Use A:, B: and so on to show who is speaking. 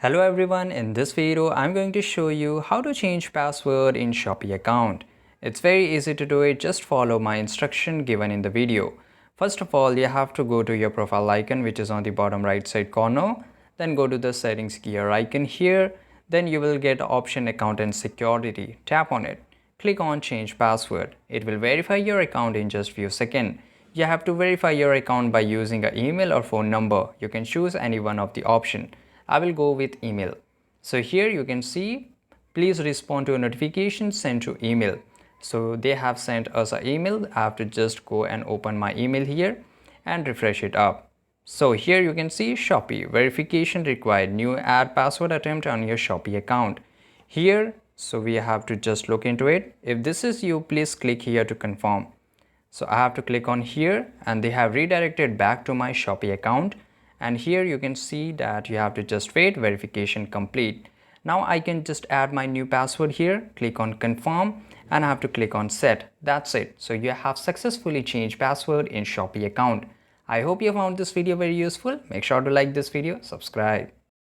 A: Hello everyone, in this video I'm going to show you how to change password in Shopee account. It's very easy to do it, just follow my instruction given in the video. First of all, you have to go to your profile icon which is on the bottom right side corner. Then go to the settings gear icon here. Then you will get option account and security. Tap on it. Click on change password. It will verify your account in just few seconds. You have to verify your account by using an email or phone number. You can choose any one of the option. I will go with email. So here you can see, please respond to a notification sent to email. So they have sent us an email. I have to just go and open my email here and refresh it up. So here you can see Shopee verification required, new add password attempt on your Shopee account. Here, so we have to just look into it. If this is you, please click here to confirm. So I have to click on here and they have redirected back to my Shopee account. And here you can see that you have to just wait, verification complete. Now I can just add my new password here, click on confirm and I have to click on set. That's it. So you have successfully changed password in Shopee account. I hope you found this video very useful. Make sure to like this video, subscribe.